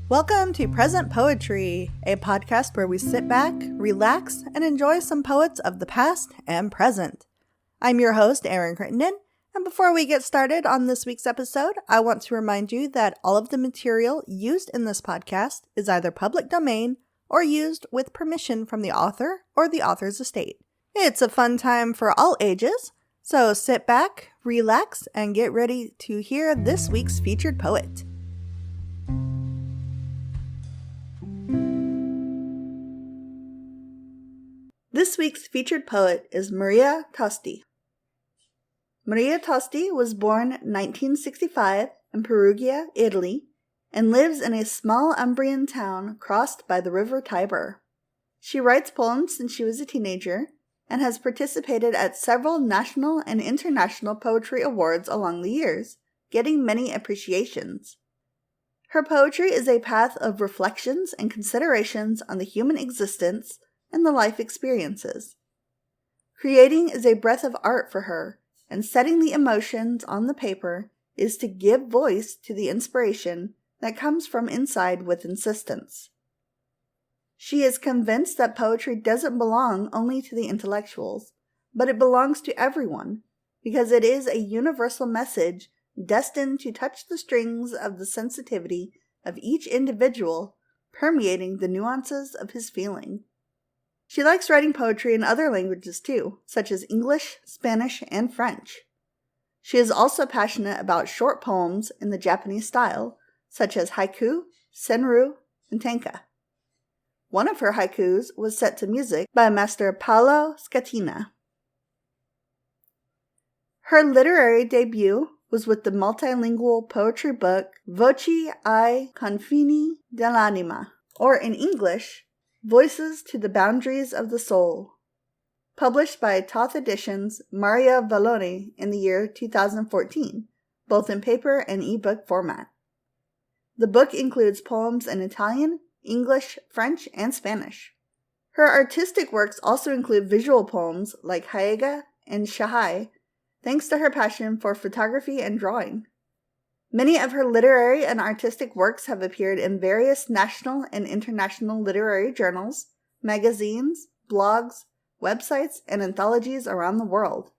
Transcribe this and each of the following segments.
Welcome to Present Poetry, a podcast where we sit back, relax, and enjoy some poets of the past and present. I'm your host, Erin Crittenden, and before we get started on this week's episode, I want to remind you that all of the material used in this podcast is either public domain or used with permission from the author or the author's estate. It's a fun time for all ages, so sit back, relax, and get ready to hear this week's featured poet. This week's featured poet is Maria Tosti. Maria Tosti was born 1965 in Perugia, Italy, and lives in a small Umbrian town crossed by the river Tiber. She writes poems since she was a teenager and has participated at several national and international poetry awards along the years, getting many appreciations. Her poetry is a path of reflections and considerations on the human existence and the life experiences. Creating is a breath of art for her, and setting the emotions on the paper is to give voice to the inspiration that comes from inside with insistence. She is convinced that poetry doesn't belong only to the intellectuals, but it belongs to everyone, because it is a universal message destined to touch the strings of the sensitivity of each individual, permeating the nuances of his feeling. She likes writing poetry in other languages too, such as English, Spanish, and French. She is also passionate about short poems in the Japanese style, such as haiku, senryu, and tenka. One of her haikus was set to music by Master Paolo Scatina. Her literary debut was with the multilingual poetry book Voci confini dell'anima, or in English, Voices to the Boundaries of the Soul, published by Thoth Editions, Maria Vallone in the year 2014, both in paper and eBook format. The book includes poems in Italian, English, French, and Spanish. Her artistic works also include visual poems like Haiga and Shahai, thanks to her passion for photography and drawing. Many of her literary and artistic works have appeared in various national and international literary journals, magazines, blogs, websites, and anthologies around the world.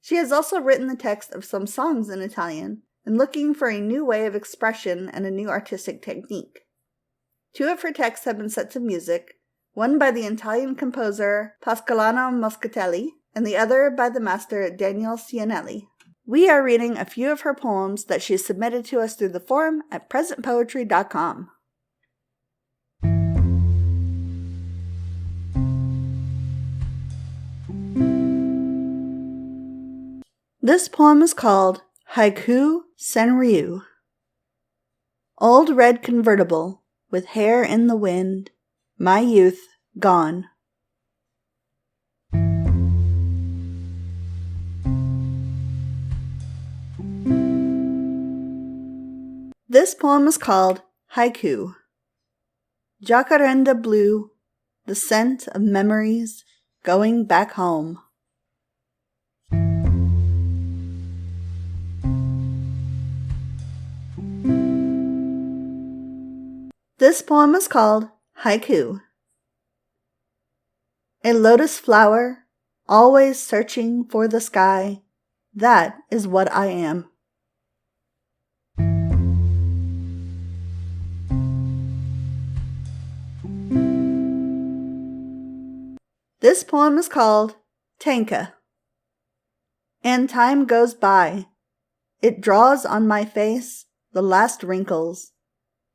She has also written the text of some songs in Italian and looking for a new way of expression and a new artistic technique. Two of her texts have been set to music, one by the Italian composer Pasqualino Moschatelli and the other by the master Daniel Cianelli. We are reading a few of her poems that she submitted to us through the forum at presentpoetry.com. This poem is called Haiku Senryu. Old red convertible, with hair in the wind, my youth gone. This poem is called Haiku. Jacaranda blue, the scent of memories, going back home. This poem is called Haiku. A lotus flower, always searching for the sky, that is what I am. This poem is called Tenka. And time goes by. It draws on my face the last wrinkles.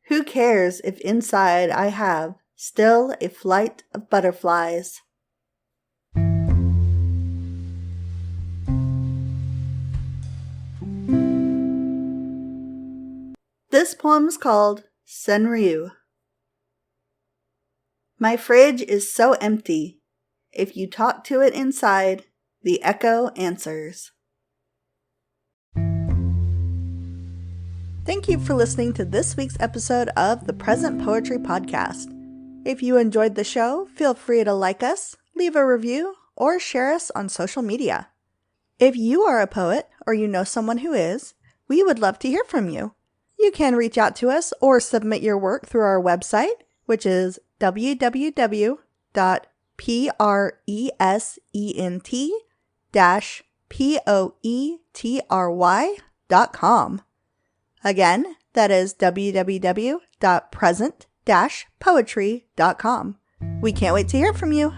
Who cares if inside I have still a flight of butterflies? This poem is called Senryu. My fridge is so empty. If you talk to it inside, the echo answers. Thank you for listening to this week's episode of the Present Poetry Podcast. If you enjoyed the show, feel free to like us, leave a review, or share us on social media. If you are a poet or you know someone who is, we would love to hear from you. You can reach out to us or submit your work through our website, which is www.present-poetry.com. Again, that is www.present-poetry.com. We can't wait to hear from you.